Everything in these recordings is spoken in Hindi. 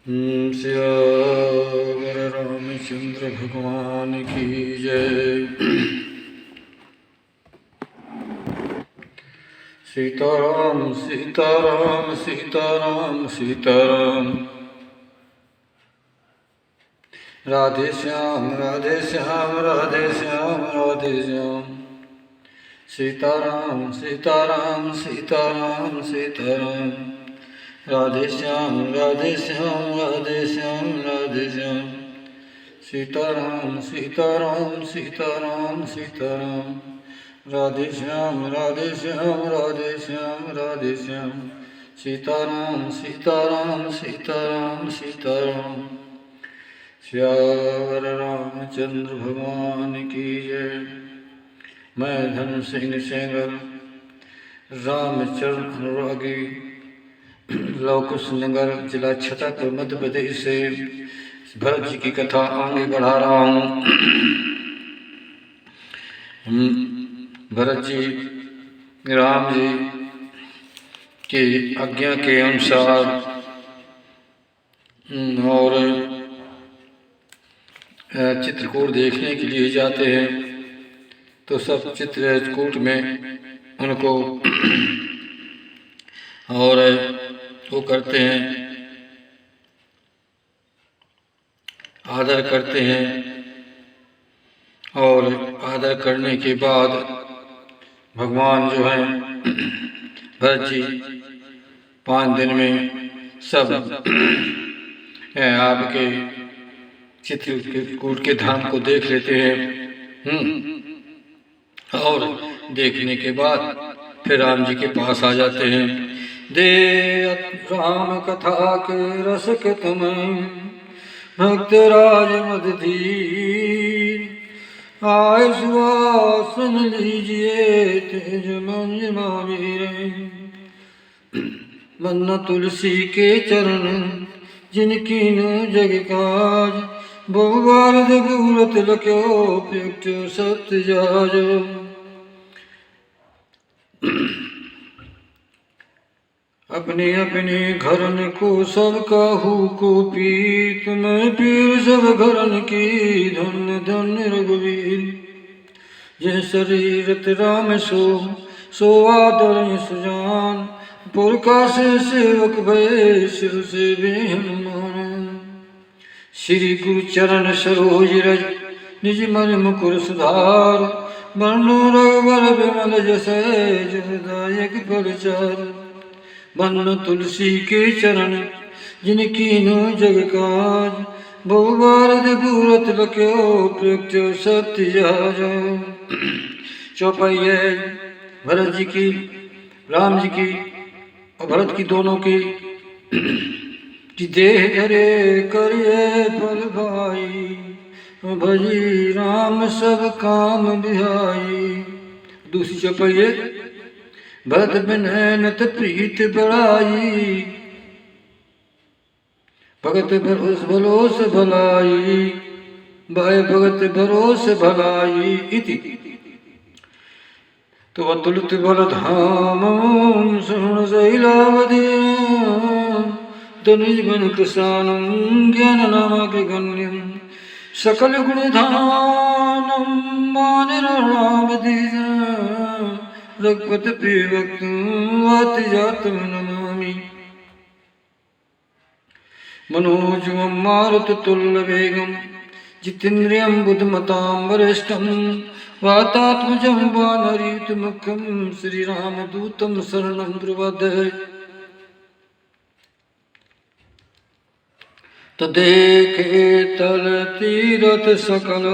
सियावर रामचंद्र भगवान की जय। सीताराम सीताराम सीताराम सीताराम। राधे श्याम राधे श्याम राधे श्याम राधे श्याम। सीताराम सीताराम सीताराम सीताराम। राधे श्याम राधे श्याम राधे श्याम राधे श्याम। सीताराम सीताराम सीताराम सीताराम। राधे श्याम राधे श्याम राधे श्याम राधे श्याम। सीताराम सीताराम सीताराम सीताराम। श्यावर रामचंद्र भगवान की जय। मैं धन सिंह सेंगर रामचरण अनुरागी लौकुश नगर जिला छतरपुर मध्य प्रदेश से भरत जी की कथा आगे बढ़ा रहा हूँ। भरत जी राम जी की आज्ञा के अनुसार और चित्रकूट देखने के लिए जाते हैं, तो सब चित्रकूट में उनको और वो करते हैं, आदर करते हैं। और आदर करने के बाद भगवान जो हैं भरत जी 5 दिन में सब आपके चित्रकूट के धाम को देख लेते हैं। और देखने के बाद फिर राम जी के पास आ जाते हैं। दे राम कथा के रस के तुम्हें भक्त राज मद धीर। आय सुवासन लीजिए तेज मंज महावीर। बन्ना तुलसी के चरण जिनकी न जग काज। बहुबार जबूरत लक्यो प्रयुक्त सत्य जाजो। अपने अपने घरन को सब काहू को पीत। मैं पीर सब घरन की धन धन रघुवीर। जय शरीरत राम सो आदर सुजान। पुरखा से सेवक भय शिव से भी हनुमान। श्री गुरु चरण सरोज रज निज मन मुकुर सुधार। वर्णो रघुवर विमल जसै जसदायक फलचार। बन तुलसी के चरण जिनकी नो जग काज। बहुबार जबूरत लक्यो प्रयुक्त सत्य जाजो। चौपाई भरत जी की, राम जी की और भरत की दोनों की देह धरे करिए फल भाई। भजी राम सब काम बिहाई। दूसरी चौपाई भरत बिन नत प्रीत बढ़ाई। भगत भरोस भलाई। भाई भगत भरोस भलाई। इति तो अतुलित बल धाम सुन शैलावधि। तनिज बन कृषाणं ज्ञान नामक गण्यम। सकल गुण धानम मान राम दीज। रघुपत प्रिय भक्त आति जातम नमामि। मनोजवं मारुत तुल्य वेगम। जितेन्द्रियं बुद्धिमतां वरिष्ठं। वातात्मजं वानरयूथ मुखं। श्री राम दूतं शरणं प्रपद्ये। तो देखे तल तीरथ सकल।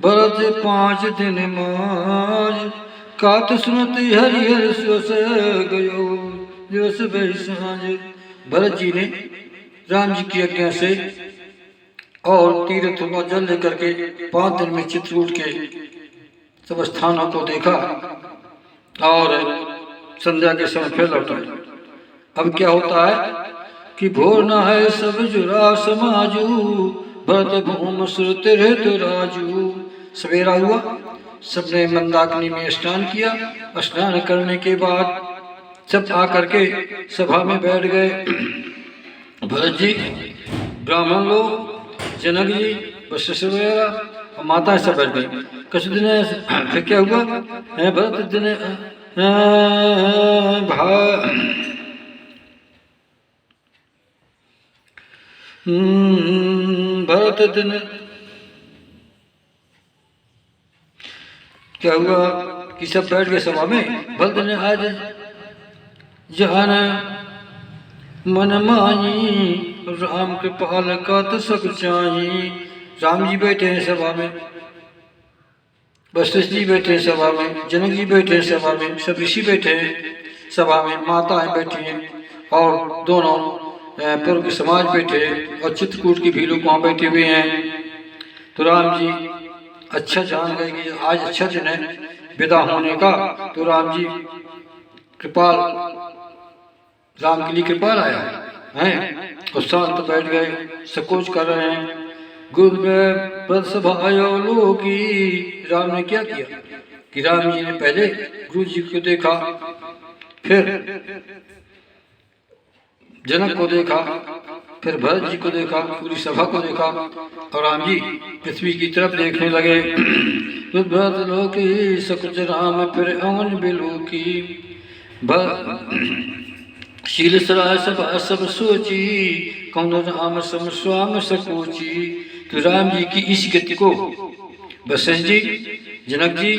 भरत 5 दिन माज। कात सुनति हरिहर सुस गयो दिवस भय साँझ। भरत जी ने राम जी की आज्ञा से और तीर्थ में जल लेकर के 5 दिन में चित्रकूट के सब स्थानों को देखा और संध्या के समय फिर लौटा। अब क्या होता है कि भोर न है सब जुरा समाजू। भरत भूम सुरत रहत राजू। सवेरा हुआ, सबने मंदाकिनी में स्नान किया। स्नान करने के बाद सब आकर के सभा में बैठ गए भरत जी, ब्राह्मण लोग, जनक जी, वशिष्ठ वगैरह और माता सब बैठ गई। कुछ दिन फिर क्या हुआ है, भरत दिन भरत दिन क्या हुआ कि सब बैठ गए सभा में। भरत ने आज जान मन माही, राम कृपाल का तो सब चाही। राम जी बैठे हैं सभा में, वशिष्ठ जी बैठे हैं सभा में, जनक जी बैठे हैं सभा में, सब ऋषि बैठे हैं सभा में, माताएं बैठी हैं और दोनों पूर्व के समाज बैठे हैं और चित्रकूट के भी लोग वहाँ बैठे हुए हैं। तो राम जी अच्छा जान गए कि आज अच्छा दिन है विदा होने का। तो राम जी कृपाल, राम के लिए कृपाल आया है और शांत बैठ गए, संकोच कर रहे हैं। गुरु व्रत सभायो लोकी, राम ने क्या किया कि राम जी ने पहले गुरु जी को देखा, फिर जनक को देखा, फिर भरत जी को देखा, पूरी सभा को देखा और राम जी पृथ्वी की तरफ देखने लगे। भरत लोकी सकुच राम फिर अवन बिलोकी, शील सराय सब सोची, कौन राम सम स्वाम सकोची। तो राम जी की इस गति को वशिष्ठ जी, जनक जी,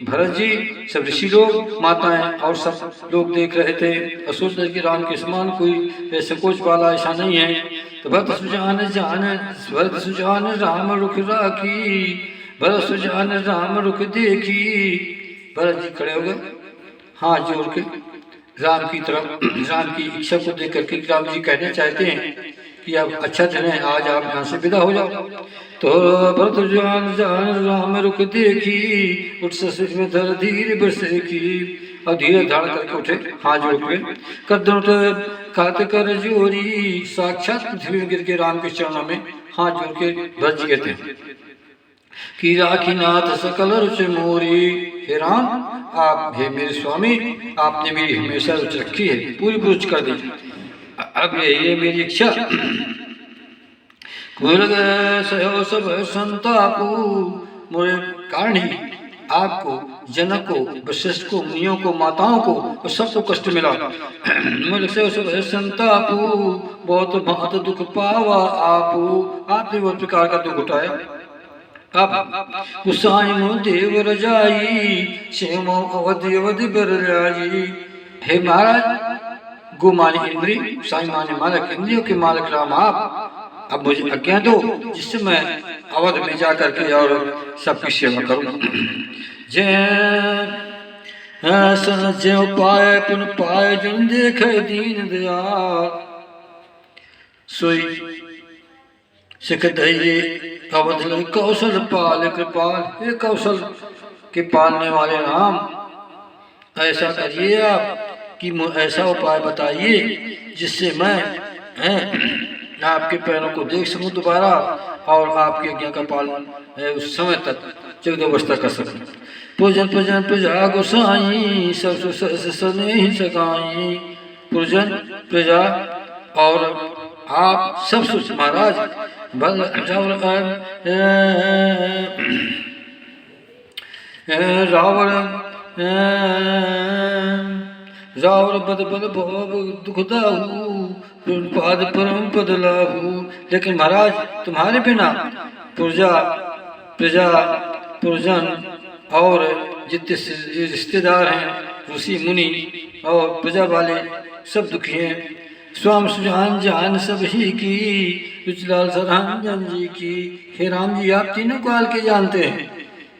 भरत जी, सब ऋषि लोग, माताएं और सब लोग देख रहे थे और सोच रहे कि राम के समान कोई संकोच वाला ऐसा नहीं है। तो भरत सुजान जान, भरत सुजान राम रुख राखी, भरत सुजान राम रुख देखी। भरत जी खड़े हो गए हाथ जोड़ के राम की तरफ, राम की इच्छा को देख करके राम जी कहना चाहते हैं कि अब अच्छा दिन है, आज आप यहाँ से विदा हो जाओ। तो भरत जान जान राम रुख देखी, उठ ससुर में धर धीरे बरसे की, और धीरे धारण करके उठे हाथ जोड़ के, कर उठ खात कर जोरी, साक्षात पृथ्वी में गिर के राम के चरणों में हाथ जोड़ के भरत जी कहते हैं कि राखी नाथ सकल रुच मोरी। हे राम, आप हे मेरे स्वामी, आपने मेरी हमेशा रुचि रखी है, पूरी रुचि कर दी। अब ये मेरी इच्छा, सब संतापू, मोरे कारण ही आपको, जनक को, वशिष्ठ को, मुनियों को, माताओं को और सबको कष्ट मिला। मोरे सब संतापू, बहुत बहुत दुख पावा आपू, आपने बहुत प्रकार का दुख उठाया। अब गुसाई देव रजाई, शेमो अवधि अवधि बर राजी। हे महाराज, गो माने इंद्री, साई माने मालक, इंद्रियों के मालक राम आप, अब मुझे आज्ञा दो जिससे मैं अवध में जा करके और सबकी सेवा करूं। जय पाए पुन पाए, जन देखे दीन दयाल, सोई सिख दइए अवध लय कौशल पाल कृपाल। हे कौशल के पालने वाले राम, ऐसा करिए आप कि ऐसा उपाय बताइए जिससे मैं आपके पैरों को देख सकूं दोबारा और आपकी आज्ञा का पालन उस समय तक 14 वर्ष तक कर सकूं। पूजन पूजन प्रजा गोसाई, सब सने ही सगाई। पूजन प्रजा और आप सब सुच महाराज, रावण रावण पद पद भोग दुखदाहू, पाद परम पद लाहू। लेकिन महाराज तुम्हारे बिना प्रजा प्रजा पुरजन और जितने रिश्तेदार हैं, ऋषि मुनि और प्रजा वाले सब दुखी हैं। स्वाम सुजान जान सब ही की, रुचलाल सरहन जी की। हे राम जी, आप तीनों काल के जानते हैं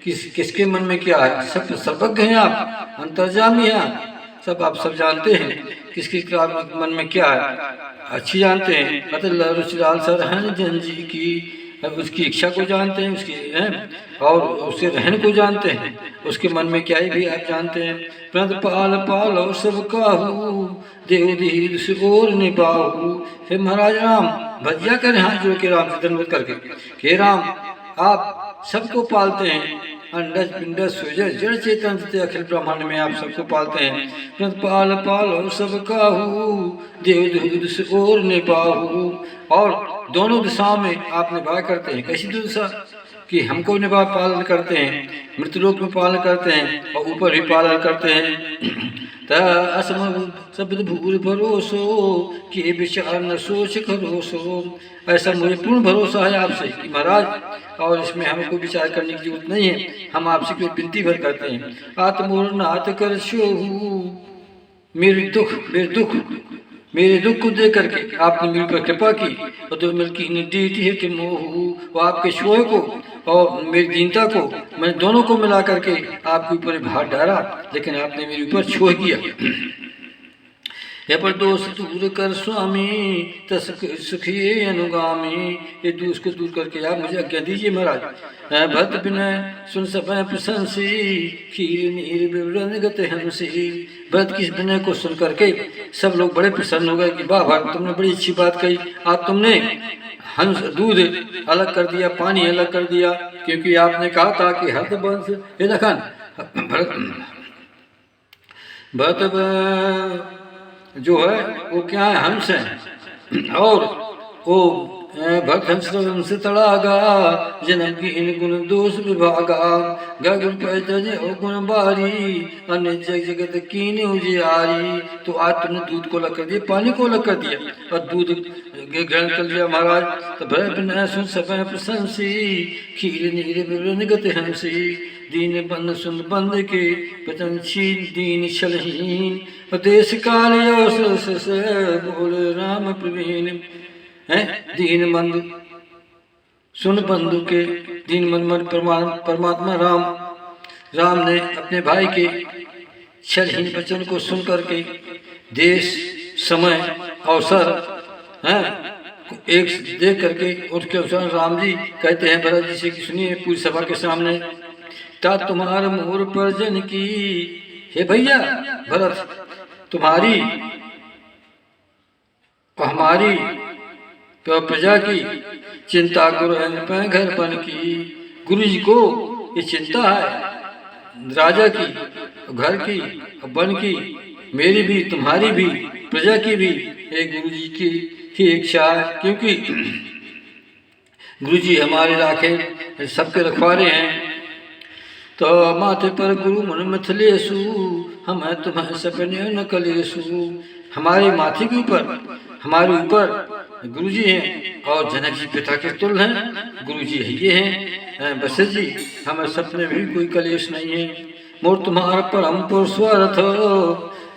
किसके मन में क्या है, सब सर्वज्ञ हैं आप, अंतर्जामी हैं सब, आप सब जानते हैं किसके मन में क्या है, अच्छी जानते हैं। मतलब रुचलाल सरहन जन जी की, उसकी इच्छा को जानते हैं, उसकी और उसके रहन को जानते हैं, उसके मन में क्या है भी आप जानते हैं। परंतु पाल पालो सब काहू, देव दीर से और निभाऊ। हे महाराज राम, भजिया करें हाथ जोड़ के राम से धन्यवाद करके, हे राम आप सबको पालते हैं अंडज पिंडज सूजज जड़ चेतन से अखिल ब्रह्मांड में आप सबको पालते हैं। परंतु पाल पालो सब काहू, देव दूध से और ने पाहू। और दोनों दिशाओं में आप निभा करते हैं। कैसी दिशा कि हमको निभा पालन करते हैं, मृतलोक में पालन करते हैं और ऊपर भी पालन करते हैं। असम शब्द भूल भरोसो कि विचार न सोच करोसो। ऐसा मुझे पूर्ण भरोसा है आपसे कि महाराज, और इसमें हमको विचार करने की जरूरत नहीं है। हम आपसे कोई विनती भर करते हैं। आत्मोर नाथ कर शोहू, मेरे दुख को देख करके आपने मेरे पर कृपा की। और तो मिलकी नीति है कि मोहू, वो आपके शोह को और मेरी दीनता को मैंने दोनों को मिला करके आपके ऊपर भार डाला, लेकिन आपने मेरे ऊपर छोड़ किया। ये पर दोष दूर कर स्वामी, तस सुखिए अनुगामी। ये दोष को दूर करके आप मुझे आज्ञा दीजिए महाराज। भक्त विनय सुन समय प्रशंसी, खीर नीर विवरण गत हंसी। भरत की विनय को सुन करके सब लोग बड़े प्रसन्न हो गए कि वाह भरत, तुमने बड़ी अच्छी बात कही। आज तुमने हंस दूध अलग कर दिया, पानी अलग कर दिया, क्योंकि आपने कहा था कि हर्ष वंश। ये लखन भरत जो है वो क्या है, हंस है। और वो भक्त हंस से तड़ागा, जन्म की इन गुण दोष विभागा। गगन पैतज और गुण बारी, अन्य जग जगत कीन उजियारी। तो आज तुमने दूध को अलग कर दिया, पानी को अलग कर दिया और दूध ग्रहण कर लिया महाराज। तो भय सुन समय प्रशंसी, खीर नीर विवरण गत हंसी। दीन बंद सुन बंद के पतनशील दीन छलहीन। देश काल बोल राम प्रवीण है। दीन बंधु सुन बंधु के, दीन मन परमात्मा राम ने अपने भाई के छलहीन वचन को सुन करके देश समय अवसर है एक देख करके उसके अनुसार राम जी कहते हैं भरत जी से कि सुनिए पूरी सभा के सामने, ता तुम्हार मोर परजन की। हे भैया भरत, तुम्हारी हमारी प्रजा की चिंता गुरु घर बन की। गुरु जी को ये चिंता है राजा की, घर की, वन की, मेरी भी, तुम्हारी भी, प्रजा की भी। एक गुरु जी की ही इच्छा है, क्योंकि गुरु जी हमारे राखे सबके रखवारे हैं। तो माथे पर गुरु मन मिथिलेशु, हम तुम्हें सपने न कलेशु। हमारे माथे के ऊपर, हमारे ऊपर गुरु जी हैं और जनक जी पिता के तुल्य हैं। गुरु जी ये हैं वशिष्ठ जी, हमें सपने भी कोई कलेश नहीं है। मोर तुम्हारा परम पुरुषार्थ,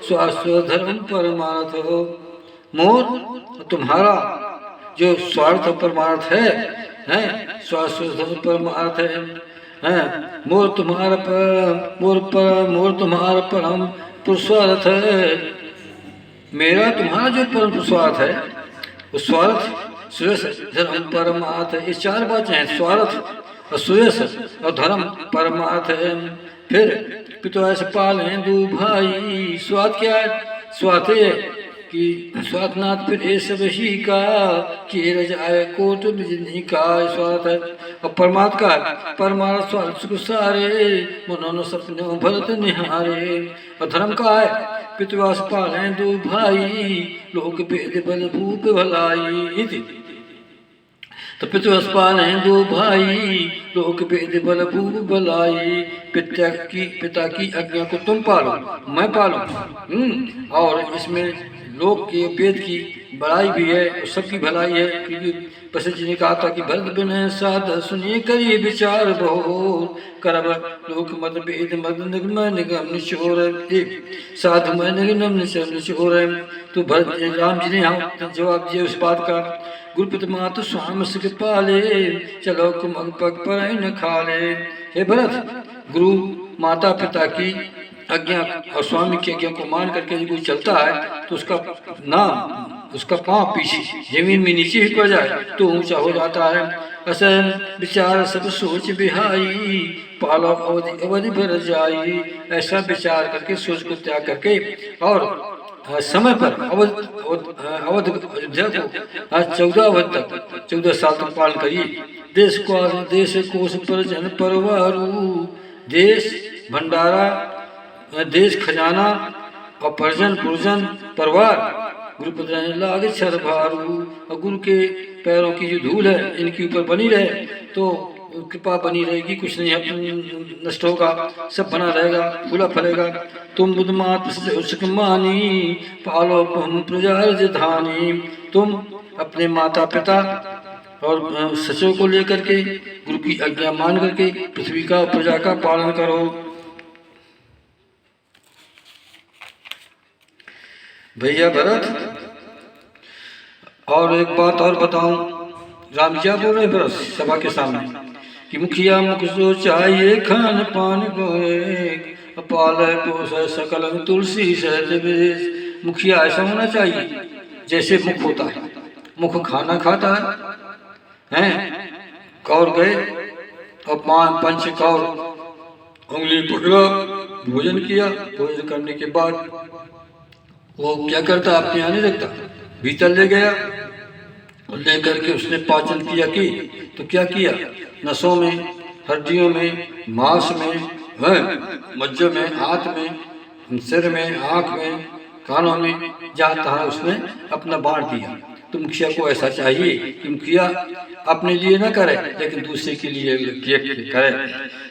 स्वास्थ्य परमार्थ। मोर तुम्हारा जो स्वार्थ परमार्थ है स्वास्थ्य परमार्थ है। मोर तुम्हारा परम पुरुषार्थ है। मेरा तुम्हारा जो परम पुरुषार्थ है वो स्वार्थ सुयश धर्म परमार्थ। ये चार बातें हैं, स्वार्थ और सुयश और धर्म परमार्थ है। फिर पिता ऐसे पाल हैं दो भाई। स्वार्थ क्या है? स्वार्थ है कि स्वार्थनाथ फिर ये सब ही का कि रजाए कोट बिजनी का स्वार्थ है। और परमार्थ का परमार्थ स्वार्थ को सारे मनोन सपने भरत निहारे। और धर्म का है पितृवास पालें दो भाई, लोक भेद बल भूप भलाई। तो पितृवास पालें दो भाई, लोक भेद बल भूप भलाई। पिता की आज्ञा को तुम पालो, मैं पालू। और इसमें लोक के वेद की बड़ाई भी है और सबकी भलाई है, क्योंकि वशिष्ठ जी ने कहा था कि भरत बिन साध सुनिए करिए विचार बहु। करब लोक मत भेद मद निगम निगम निचोर। साधु मैं निगम निचोर। तो भरत राम जी ने यहाँ जवाब दिया उस बात का। गुरुपित मातु स्वाम सुख पाले, चलो कुमग पग पर न खाले। हे भरत, गुरु माता पिता की आज्ञा और स्वामी की आज्ञा को मान करके यदि कोई चलता है तो उसका नाम, उसका पांव पीछे जमीन में नीचे ही पड़ जाए तो ऊंचा हो जाता है। असन विचार सब सोच बिहाई, पालो अवधि अवधि भर जाई। ऐसा विचार करके सोच को त्याग करके और समय पर अवध अयोध्या को 14 साल तक पालन करिए। देश कोश पर जन परवारू, देश भंडारा, देश खजाना और परिजन पुरजन परिवार गुरुपद लागे छर भारू, और गुरु के पैरों की जो धूल है इनके ऊपर बनी रहे तो कृपा बनी रहेगी, कुछ नहीं नष्ट होगा, सब बना रहेगा, फूला फलेगा। तुम बुद्धमात मानी पालो हम प्रजार्ज धानी, तुम अपने माता पिता और सचों को लेकर के गुरु की आज्ञा मान करके पृथ्वी का प्रजा का पालन करो। भैया भरत, और एक बात और बताऊं, राम जी बोल रहे भरत सभा के सामने कि मुखिया मुख सो चाहिए खान पान गोए, पाल पोस सकल तुलसी सहज बेश। मुखिया ऐसा होना चाहिए जैसे मुख होता है, मुख खाना खाता है, कौर गए और पंच कौर उंगली पकड़ा, भोजन किया, भोजन करने के बाद वो क्या करता, अपने आने रखता, भीतर ले गया और लेकर के उसने पाचन किया कि तो क्या किया, नसों में, हड्डियों में, मांस में, मज्जों में, हाथ में, सिर में, आँख में, कानों में, जहाँ तहाँ उसने अपना बांट दिया। तो मुखिया को ऐसा चाहिए कि मुखिया अपने लिए न करे लेकिन दूसरे के लिए करे।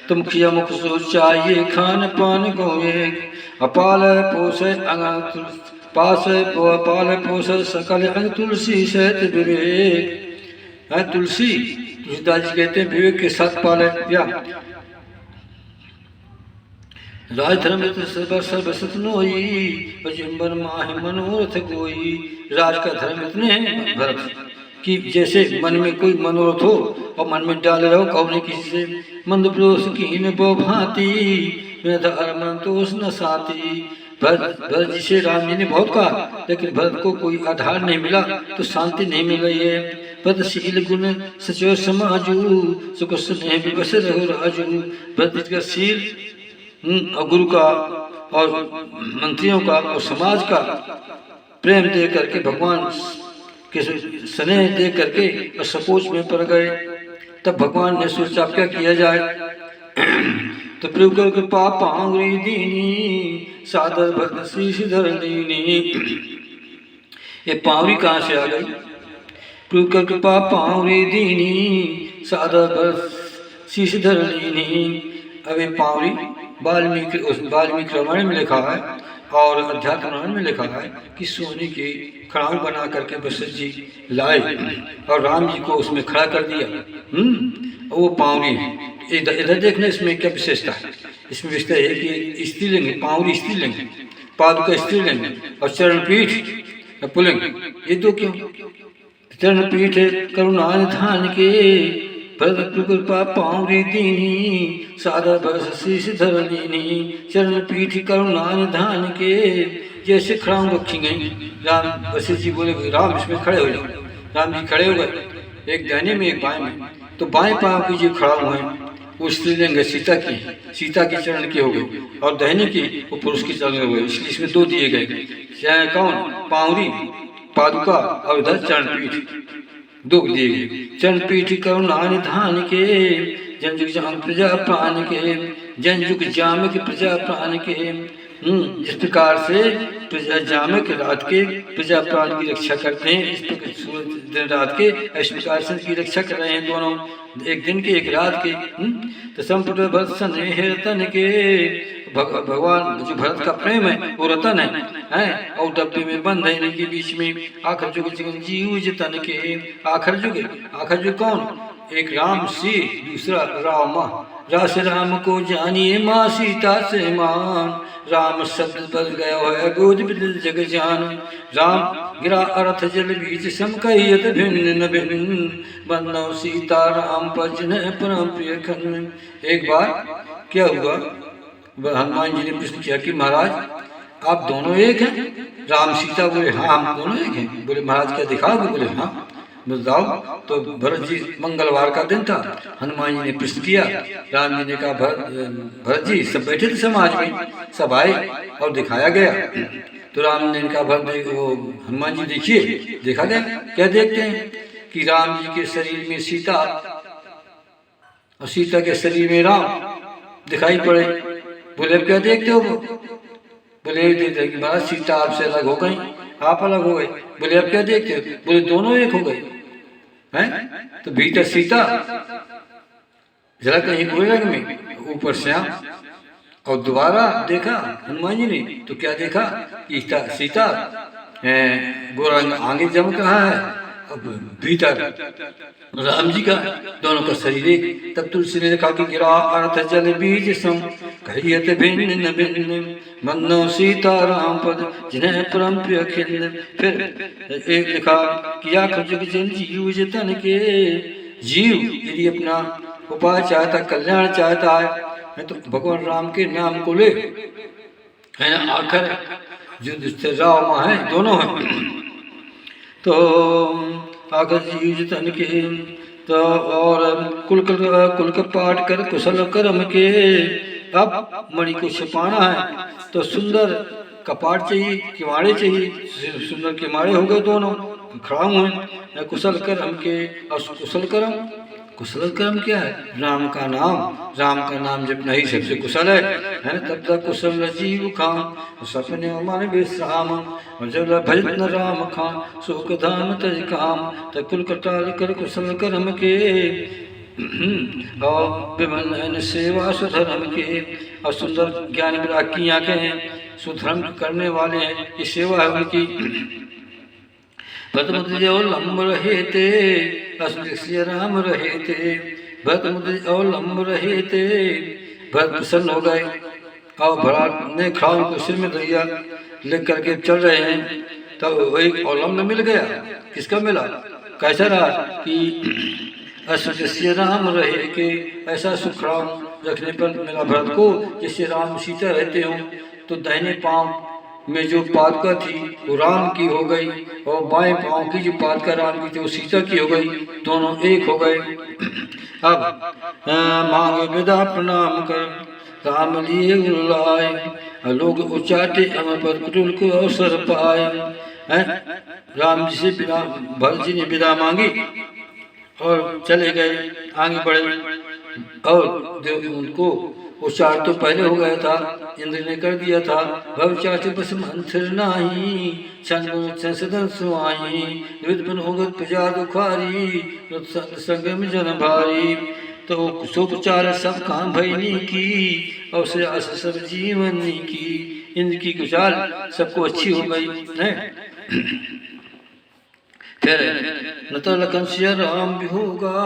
तो मुखिया मुख सो चाहिए खान पान गोए, अपाल पोष पास पाल पोष सकल तुलसी सहत विवेक। तुलसी, तुलसीदास जी कहते हैं विवेक के साथ पाले या राज धर्म सर्वसतनोई मनोरथ कोई। राज का धर्म इतने हैं भरत कि जैसे मन में कोई मनोरथ हो और मन में डाले रहो, कहो किसी से मंद प्रोस की न बो भांति तोष न साथी। भरत जी से राम जी ने बहुत कहा लेकिन भरत को कोई आधार नहीं मिला तो शांति नहीं मिल रही है। पदशील गुण सचो समाजू सुख स्नेह विवश रहो राजू। भरत का शील और गुरु का और मंत्रियों का और समाज का प्रेम दे करके, भगवान के स्नेह दे करके और सपोज में पड़ गए। तब भगवान ने सोचा क्या किया जाए, तो प्रभु के पाप आंगुरी दीनी सादर भक्त शीश धर दीनी। ये पावरी कहाँ से आ गई, प्रभु के कृपा पावरी दीनी सादर भक्त शीश धर दीनी। अब ये पावरी वाल्मीकि रामायण में लिखा है और अध्यात्म रामायण में लिखा है कि सोने की खड़ाऊ बना करके वशिष्ठ जी लाए और राम जी को उसमें खड़ा कर दिया। वो पावरी है। इधर देखना इसमें क्या विशेषता है, इसमें विशेषता है कि स्त्रीलिंग, पावरी स्त्रीलिंग, पादुका स्त्रीलिंग और चरणपीठ पुलिंग। ये दो क्यों, चरणपीठ करुणा निधान के भरत कृपा पावरी दीनी सादा बरस शीश धर दीनी। चरण पीठ करुणा निधान के, जैसे खड़ाऊ रखी गई। राम वशिष्ठ जी बोले राम इसमें खड़े हो जाओ। राम जी खड़े हो गए, एक दाहिने में एक बाएं में। तो बाएं पांव की जो खड़ाऊ है वो स्त्रीलिंग सीता की, सीता की चरण की हो गई, और दाहिने की वो पुरुष की चरण हो गई। इसलिए इसमें दो दिए गए, चाहे कौन, पावरी पादुका और उधर चरणपीठ दो दिए गए। चरणपीठ करुणा निधान के जन जुग जाम प्रजा प्राण के, जन जुग जाम के प्रजा प्राण के। इस प्रकार से प्रजा जाम के रात के प्रजा प्राण की रक्षा करते हैं, इस प्रकार दिन रात के इस प्रकार से की रक्षा कर रहे हैं दोनों, एक दिन के एक रात के। तो संपुट भरत स्नेह रतन के, भगवान जो भरत का प्रेम है वो रतन है और डब्बे में बंद है इनके बीच में। आखिर जुग जीव जतन के, आखिर जुग कौन, एक राम से दूसरा रामा। रास राम को जानिए माँ सीता से मान, राम शब्द बल गया है बोध बिदिल जग जान। राम गिरा अर्थ जल बीच सम कहियत भिन्न न भिन्न, बंदो सीता राम पर जिन्हें परम प्रिय खन। एक बार क्या हुआ, हनुमान जी ने प्रश्न किया कि महाराज आप दोनों एक हैं? राम सीता बोले हाँ हम दोनों एक हैं। बोले महाराज क्या दिखाओगे? बोले हाँ बताओ। तो भरत जी, मंगलवार का दिन था, हनुमान जी ने प्रश्न किया। राम जी ने कहा भरत जी सब बैठे थे समाज में, सब आए और दिखाया गया। तो राम ने कहा भरत वो हनुमान जी देखिए, देखा गया। क्या देखते हैं कि राम जी के शरीर में सीता और सीता के शरीर में राम, दिखाई पड़े। बोले अब क्या देखते हो? बोले देखते कि महाराज सीता आपसे अलग हो गई, आप अलग हो गए। बोले अब क्या देखते हो? बोले दोनों एक हो गए हैं। तो भीतर सीता जरा कहीं गोरे रंग में, ऊपर श्याम। और दोबारा देखा हनुमान जी ने तो क्या देखा कि सीता गोरा रंग आगे जम रहा है, अब भीतर राम जी का, दोनों का शरीर एक। तब तुलसी ने देखा कि गिरा अर्थ जल बीज सम कहियत भिन्न भिन्न मन्नो सीता राम पद जिन्हें परम प्रिय खिन्न। फिर एक लिखा कि या जुग जन जीव जतन के, जीव यदि अपना उपाय चाहता, कल्याण चाहता है तो भगवान राम के नाम को ले, है ना। आखिर जो राम है दोनों हैं। तो आखिर जीव जतन के तो और कुल का पाठ कर कुशल कर्म के। अब मणि को छिपाना है तो सुंदर कपाट चाहिए, किवाड़े चाहिए। सुंदर किवाड़े हो गए दोनों, खड़ा हुए। कुशल कर्म के, और कुशल कर्म क्या है? राम का नाम जपना ही सबसे कुशल है ना। तब तक कुशल राजीव खान सपने मन विश्राम, जब भजत न राम खान सुख धाम तज काम। तकुल कटाल कर कुशल कर्म के, और विमल सेवा सुधर्म के। और सुंदर ज्ञान विराग की आंखें हैं, सुधर्म करने वाले हैं, ये सेवा है उनकी। भरत मुद्रिज अवलंब रहे थे, श्री राम रहे थे। भरत मुद्रिज अवलंब रहे थे, भरत प्रसन्न हो गए। और भरत ने खान को सिर में दिया, लिख करके चल रहे हैं। तब एक अवलंब मिल गया। किसका मिला? कैसा रहा कि श्री राम रहे के, ऐसा सुख राम रखने पर मिला भरत को जिससे राम सीता रहते हो। तो दाहिने पांव में जो पादका थी वो राम की हो गई, और बाएं पांव की जो पादका राम की थी वो सीता की हो गई, दोनों एक हो गए। अब मांग विदा प्रणाम कर राम लिए लाए, लोग उचाटे अमर पर कुटुल को अवसर पाए। राम जी से विदा, भरत जी ने विदा मांगी और चले गए, आगे बढ़े। और उनको उच्चार तो पहले हो गया था, इंद्र ने कर दिया था। भवचाच बस मंत्र नाही, सदन सुहाई। युद्ध होगत प्रजा दुखारी, संगम जन भारी। तो सोपचार सब काम भयनी की, और सब जीवन की। इंद्र की कुचाल सबको अच्छी हो गई है। फिर न तो लखन से राम भी होगा,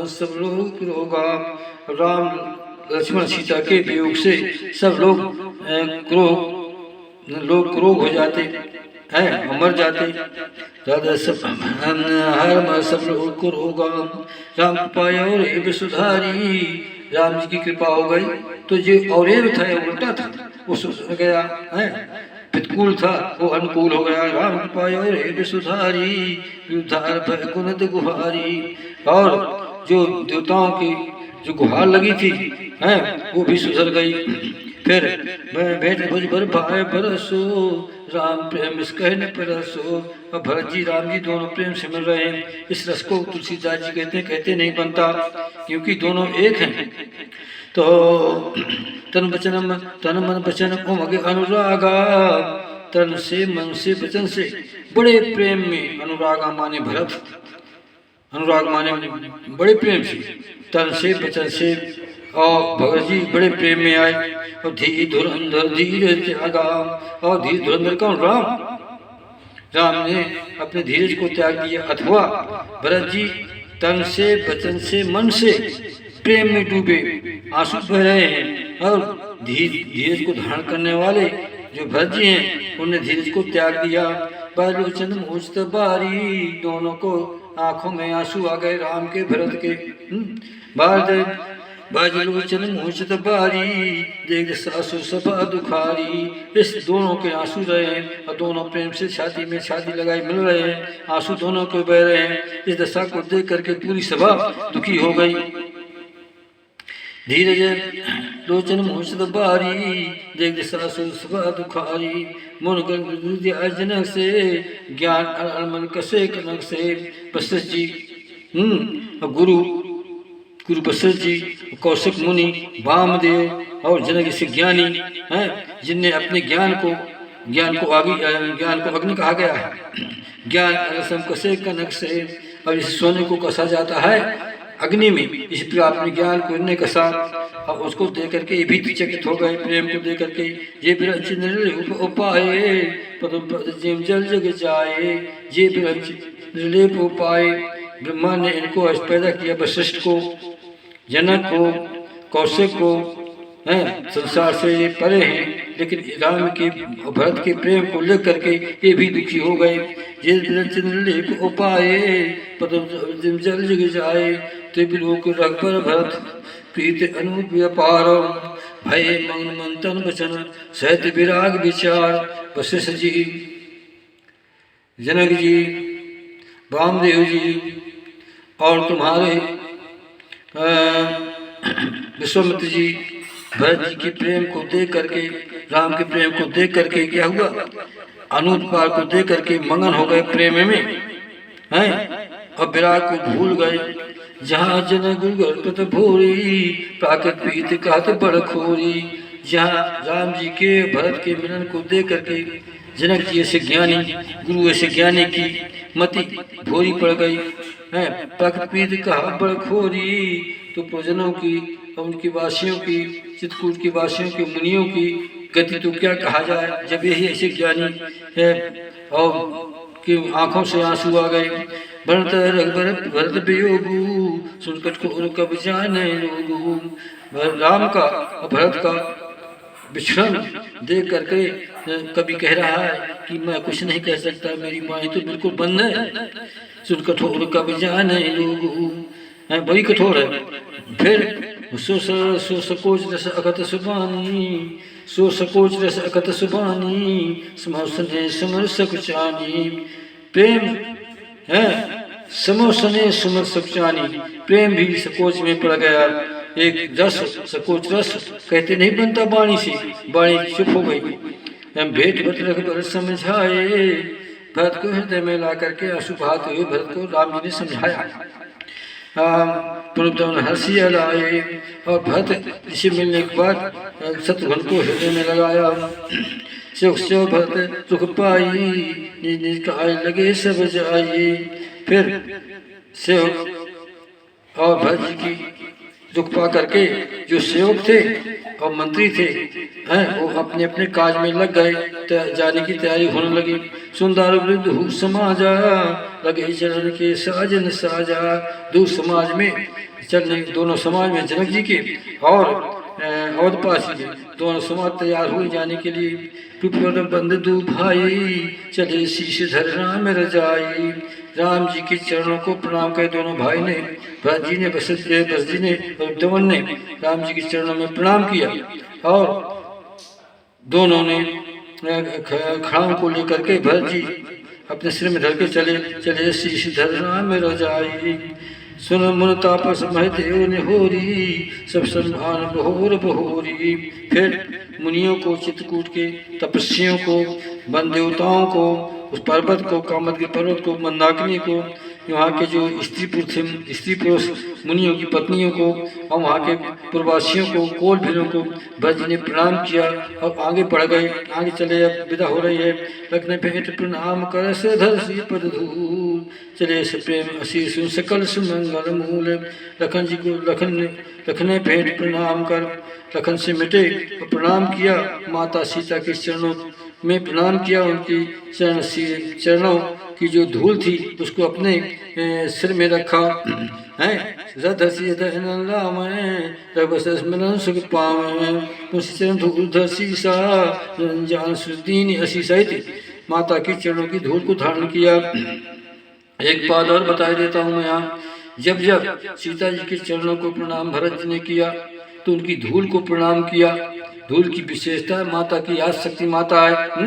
सब लोग होगा। राम लक्ष्मण सीता के वियोग से सब लोग क्रोध हो जाते हैं, मर जाते। राधा सब लोग को होगा। राम कृपा और सुधारी, राम जी की कृपा हो गई तो जो और था उल्टा था, वो सुधर गया है। प्रतिकूल था वो अनुकूल हो गया। राम कृपा और सुधारी, उद्धार गुणद गुहारी। और जो देवताओं की जो गुहार लगी थी हैं वो भी सुधर गई। फिर भेंट भुज भर भाई बरसो, राम प्रेम इस कहने परसो। और भरत जी राम जी दोनों प्रेम से मिल रहे हैं। इस रस को तुलसीदास जी कहते नहीं बनता, क्योंकि दोनों एक हैं। तो तन मन वचन उमग अनुरागा, तन से मन से वचन से बड़े प्रेम में। अनुरागा माने भरत, अनुराग माने बड़े प्रेम से, तन से वचन से। और भगत जी बड़े प्रेम में आए। और धीर धुरंधर धीरे त्यागा, और धीर धुरंधर कौन? राम ने अपने धीरज को त्याग दिया। अथवा भरत जी तन से वचन से मन से प्रेम में डूबे, आंसू बह रहे हैं। और धीरज को धारण करने वाले जो भरत जी हैं उन्होंने धीरज को त्याग दिया। बालोचन मुझत बारी, दोनों को आंखों में आंसू आ गए राम के भरत के। बाजलोचन मुझत बारी, देख सासु सभा दुखारी। इस दोनों के आंसू रहे हैं, और दोनों प्रेम से छाती में छाती लगाए मिल रहे हैं, आंसू दोनों को बह रहे हैं। इस दशा को देख करके पूरी सभा दुखी हो गई। धीरज लोचन मुझत बारी, देख सासु सभा दुखारी। जनक से ज्ञान अलमन कसे कनक से। वशिष्ठ जी गुरु गुरु वशिष्ठ जी, कौशिक मुनि, वामदेव और जनक जैसे ज्ञानी हैं, जिनने अपने ज्ञान को अग्नि कहा गया है। ज्ञान रसम कसे कनक से, और इस सोने को कसा जाता है अग्नि में, इस प्रकार अपने ज्ञान को इन्हें कसा। अब उसको देख करके ये भी चकित हो गए, प्रेम को देख करके। ये बिरंच निर्लेप उपाय पदम पद जिम जल जग जाए, ये बिरंच निर्लेप उपाय। ब्रह्मा ने इनको पैदा किया, वशिष्ठ को, जनक को, कौशिक को, हैं, संसार से ये परे हैं, लेकिन राम के भरत के प्रेम को लेकर करके ये भी दुखी हो गए। ये निर्लेप उपाय पदम जल जग जाए, त्रिलोक रघुबर भरत प्रीत अनूप व्यापार, भय मन मंथन वचन सहत विराग विचार। वशिष्ठ जी, जनक जी, वामदेव जी और तुम्हारे विश्वामित्र जी भरत जी के प्रेम को देख करके, राम के प्रेम को देख करके क्या हुआ, अनुपकार को देख करके मगन हो गए प्रेम में हैं, और विराग को भूल गए। जहाँ जन गुरगर्पत भोरी, प्राकृत प्रीत कहत बड़ खोरी। जहाँ राम जी के भरत के मिलन को देख करके जनक जी ऐसे ज्ञानी, गुरु ऐसे ज्ञानी की मति भोरी पड़ गई है। प्राकृत प्रीत कहा बड़ खोरी, तो प्रजनों की और उनके वासियों की, चित्रकूट के वासियों के, मुनियों की गति तो क्या कहा जाए, जब यही ऐसे ज्ञानी है और कि आंखों से आंसू आ गए। भरत रघुबर भरत वियोगु, सुनकर को कब जाने लोगु। राम का और भरत का विछड़न देख करके कभी कह रहा है कि मैं कुछ नहीं कह सकता, मेरी माँ तो बिल्कुल बंद है। सुन कठोर कब जाने लोगु, बड़ी कठोर है। फिर सो सकोच रस अगत सुबानी, सो सकोच रस अगत सुबानी, समोसने समर सकुचानी। प्रेम है समोसने समर सकुचानी, प्रेम भी सकोच में पड़ गया। एक रस, सकोच रस कहते नहीं बनता वाणी से, वाणी चुप हो गई। भेंट भट रख भरत समझाए, भरत को हृदय में ला करके अशुभात हुए भरत को राम जी ने समझाया। पुनः हंसिया लाए, और भरत इसे मिलने के बाद शत्रुघ्न को हृदय में लगाया। से भरत सुख पाई, निज निज काय लगे सब जाई। फिर सेवक और भरत जी की दुख पा करके जो सेवक थे और मंत्री थे हैं, वो अपने अपने काज में लग गए, जाने की तैयारी होने लगी। सुंदर वृद्ध हूँ समाजा, लगे चरण के साजन साजा। दो समाज में चलने, दोनों समाज में जनक जी के और अवधपास जी दोनों समाज तैयार हुए जाने के लिए। पिपर बंद दो भाई, चले शीश धर राम रजाई। राम जी के चरणों को प्रणाम कर दोनों भाई ने, भरत जी ने, वशिष्ठ जी ने और दमन ने राम जी के चरणों में प्रणाम किया, और दोनों ने खड़ाओं को लेकर के भरत जी अपने सिर में धर के चले शीश धर राम रजाई। सुन मुन तापस मह देव ने होरी, सब सम्मान बहोर बहोरी। फिर मुनियों को, चित्रकूट के तपस्वियों को, वन देवताओं को, उस पर्वत को, कामद के पर्वत को, मंदाकिनी को, वहाँ के जो स्त्री पुरुष मुनियों की पत्नियों को, और वहाँ के पूर्ववासियों को, कोल भीलों को भरत जी ने प्रणाम किया और आगे बढ़ गए। आगे चले, अब विदा हो रही है। लखन भेंट प्रणाम कर से धर सी पद धूल, चले से प्रेम असी सुन सकल सुमंगल मूल। लखन जी को लखन भेंट प्रणाम कर, लखन से मिटे और प्रणाम किया। माता सीता के चरणों में प्रणाम किया। उनकी चरणों की जो धूल थी उसको अपने सिर में रखा है। सुख पावे, धूल धसी सा जान सुदीन असी सहित माता की चरणों की धूल को धारण किया। एक बात और बता देता हूँ मैं यहाँ, जब जब सीता जी के चरणों को प्रणाम भरत जी ने किया तो उनकी धूल को प्रणाम किया। धूल की विशेषता है, माता की याद शक्ति माता है,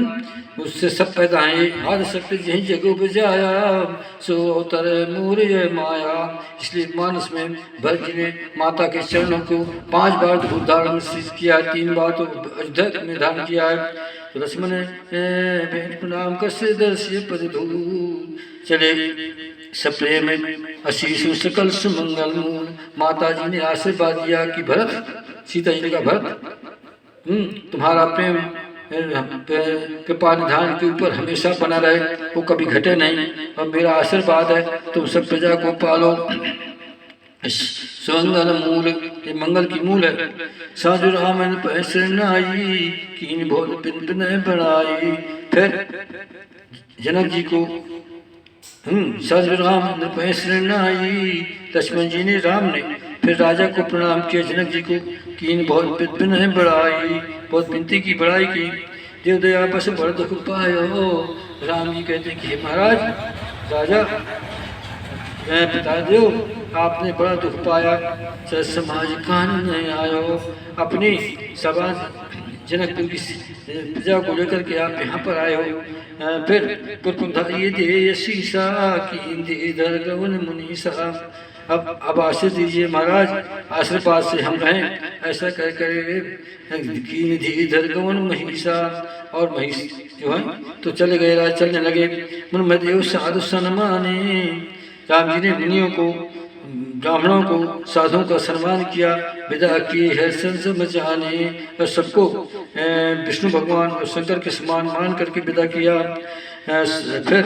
उससे सब पैदा है। आद शक्ति यही जगह बजाया, सो अवतर मोर माया। इसलिए मानस में भरत जी ने माता के चरणों को 5 बार धूल धारण किया, 3 बार तो अयोध्या में धारण किया है। तो लक्ष्मण भेंट प्रणाम कर दर्शी पद धूल, चले सप्रेम आशीष सकल सुमंगल मूल। माता जी ने आशीर्वाद दिया कि भरत, सीता जी ने कहा भरत तुम्हारा प्रेम कृपा निधान के ऊपर हमेशा बना रहे, वो कभी घटे नहीं, और मेरा आशीर्वाद है तुम सब प्रजा को पालो। सुमंगल मूल, ये मंगल की मूल है। साधु रामन पैसनाई कीन बहुत पिन बढ़ाई। फिर जनक जी को साधु राम पैसनाई, लक्ष्मण जी ने, राम ने फिर राजा को प्रणाम किया, जनक जी को कीन बहुत पिन बढ़ाई, बहुत विनती की, बड़ाई की। देव दया बस बड़ दुख पायो। राम जी कहते हैं कि महाराज राजा मैं बता दो आपने बड़ा दुख पाया, समाज कान नहीं आयो। अपनी सभा जनकपुर की प्रजा को लेकर के आप यहाँ पर आए हो। फिर ये दे शीशा की दर गवन मुनीसा, अब आशीष दीजिए महाराज, आशीर्वाद से हम रहें, ऐसा कह कर निधि धर गवन महिषा। और महिष जो है तो चले गए, राज चलने लगे। मुनमदेव साधु सन्माने, राम जी ने मुनियों को, ब्राह्मणों को, साधुओं का सम्मान किया, विदा की है संस बचाने, और सबको विष्णु भगवान और शंकर के समान मान करके विदा किया। फिर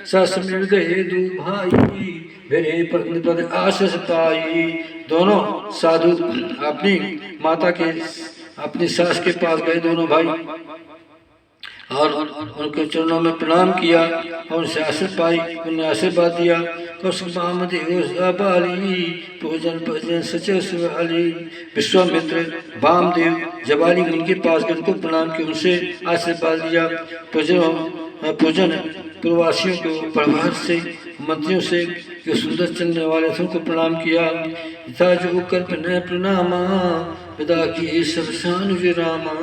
सास मिल गए दो भाई, मेरे पद आशीष पाई। दोनों साधु अपनी माता के, अपनी सास के पास गए दोनों भाई, और उनके चरणों में प्रणाम किया और उनसे आशीर्वाद पाई, उन्हें आशीर्वाद दिया। पूजन भजन सचे शिवाली। विश्वामित्र, वामदेव, जबाली उनके पास गए, उनको प्रणाम किया, उनसे आशीर्वाद दिया। पूजन प्रवासियों को प्रभार से, मंत्रियों से, जो सुंदर चलने वाले थे उनको प्रणाम किया। था जो कर प्रणामा, विदा की सब शान विरामा।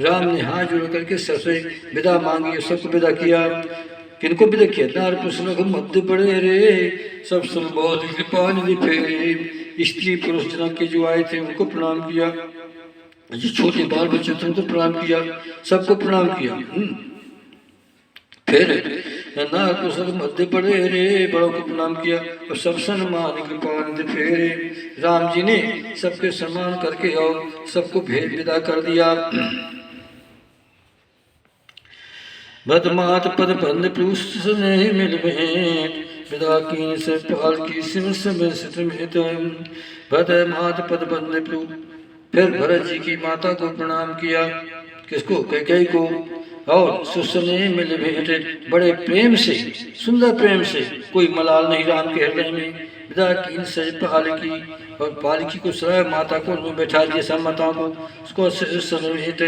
राम ने हाथ जोड़ करके सबसे विदा मांगी, सबको विदा किया। किनको विदा किया? नार पुरुष मध्य पड़े रे, सब बहुत कृपा निधि फेरे। स्त्री पुरुष जनक के जो आए थे उनको प्रणाम किया, जो छोटे बाल बच्चे थे उनको प्रणाम किया, सबको प्रणाम किया। फिर नार पुरुष मध्य पड़े रे, बड़ों को प्रणाम किया, और सब सम्मान कृपा निधि फेरे। राम जी ने सबके सम्मान करके और सबको भेद विदा कर दिया। बदमात पद बंद पुरुष स्नेह मिल भेंट, विदा की से पाल की सिम समेत। बदमात पद बंद प्रु। फिर भरत जी की माता को प्रणाम किया, किसको? कैकेयी को। और सुस्नेह मिल भेंट, बड़े प्रेम से, सुंदर प्रेम से, कोई मलाल नहीं राम के हृदय में। विदा की सज पालकी, और पालकी को सराय माता को उनमें बैठा दिया, सब माताओं को, उसको समेत।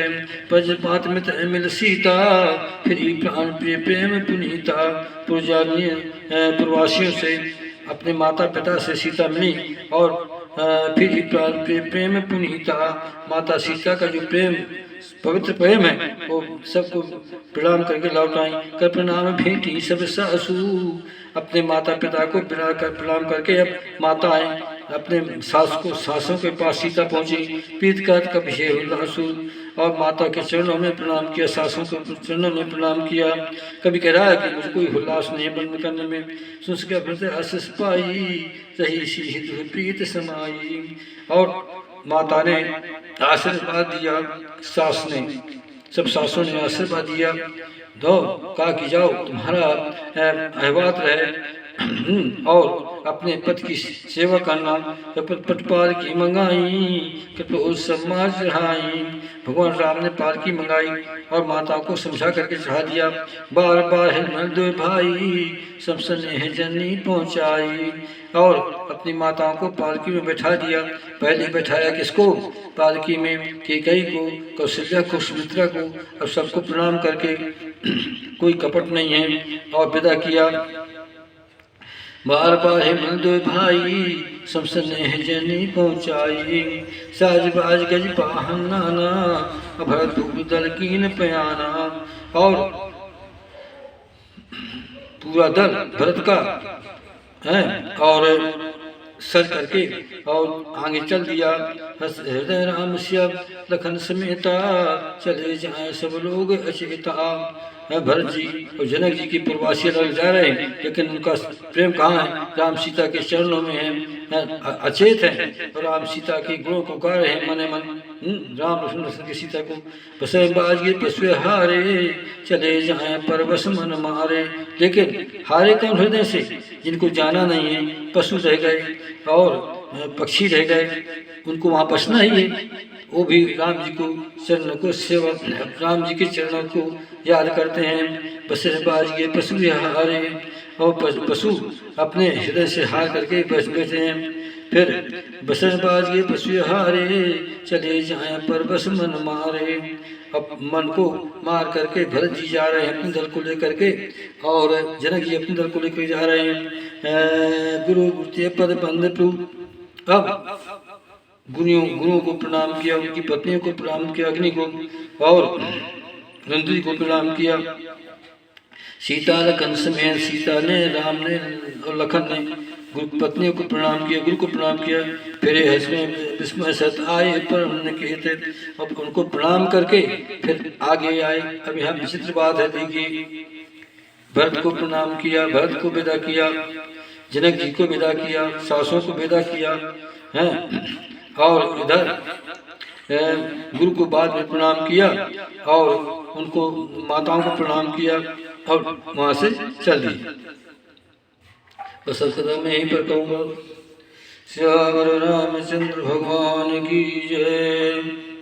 पजपात में मिल सीता, फिर प्राण प्रिय प्रेम पुनीता। पुरजानीय प्रवासियों से, अपने माता पिता से सीता मिली, और फिर प्राण प्रिय प्रेम पुनीता। माता सीता का जो प्रेम, पवित्र प्रेम है, वो सबको प्रणाम करके लौट आई। कर प्रणाम भेंटी सब सासू, अपने माता पिता को प्रणाम करके अब माता आए अपने सासों के पास सीता पहुंची। प्रीत का कभी उल्लासु, और माता के चरणों में प्रणाम किया, सासों के चरणों में प्रणाम किया। कभी कह रहा है कि मुझे कोई उल्लास नहीं बंद करने में। सुन के आशीष पाई, सही सी प्रीत समाई। और माता ने आशीर्वाद दिया, सास ने, सब सासों ने आशीर्वाद दिया। दो कहा कि जाओ तुम्हारा अहवात रहे, और अपने पति की सेवा करना। पटपाल की मंगाई, सम्मान चढ़ाई। भगवान राम ने पालकी मंगाई और माता को समझा करके चढ़ा दिया। बार बार हिलमल दो भाई, सब स्नेह जनी पहुँचाई। और अपनी माताओं को पालकी में बैठा दिया। पहले बैठाया किसको? पालकी में कैकेयी को, कौशल्या को, सुमित्रा को। अब सबको प्रणाम करके, कोई कपट नहीं है, और विदा किया। बार बार हिमल दो भाई, सब स्नेह जनी पहुँचाई। साज बाज गज पाहन नाना, भरत दल कीन पयाना। और पूरा दल भरत का है, और सज करके और आगे चल दिया। हृदय राम श्याम लखन समेता, चले जाए सब लोग अचेता। भरत जी और जनक जी की प्रवासी लग जा रहे हैं, लेकिन उनका प्रेम कहाँ है? राम सीता के चरणों में है, अचेत है। और राम सीता के गुणों को गा रहे हैं मने मन। राम लक्ष्मण की सीता को बसे बाज पशु हारे, चले जाए परवश मन मारे। लेकिन हारे कौन? हृदय से, जिनको जाना नहीं है। पशु रह गए और पक्षी रह गए, उनको वहाँ बसना ही है। वो भी राम जी को चरणों को सेवा, राम जी के चरणों को याद करते हैं। बसे बाज गए पशु हारे, और पशु अपने हृदय से हार करके बस बैठे हैं। फिर बसे बाज गए पशु हारे, चले जाए पर बस मन मारे। अब मन को मार करके भरत जी जा रहे हैं अपने दल को लेकर के, और जनक जी अपने दल को लेकर जा रहे हैं। गुरु पद बंद प्रभु। अब गुरुओं को प्रणाम किया, उनकी पत्नियों को प्रणाम किया, अग्नि को और नंदी को प्रणाम किया। सीता लखन समेत, सीता ने, राम ने और लखन ने गुरु पत्नियों को प्रणाम किया, गुरु को प्रणाम किया। फिर विस्मय सत आए पर उन्होंने कहते, अब उनको प्रणाम करके फिर आगे आए। अब यहाँ विचित्र बात है, देखिए भरत को प्रणाम किया, भरत को विदा किया, जनक जी को विदा किया, सासों को विदा किया है, और इधर गुरु को बाद में प्रणाम किया और उनको माताओं को प्रणाम किया और वहाँ से चल दिए। बस मैं यहीं पर कहूँगा, श्याम रामचंद्र भगवान की जय।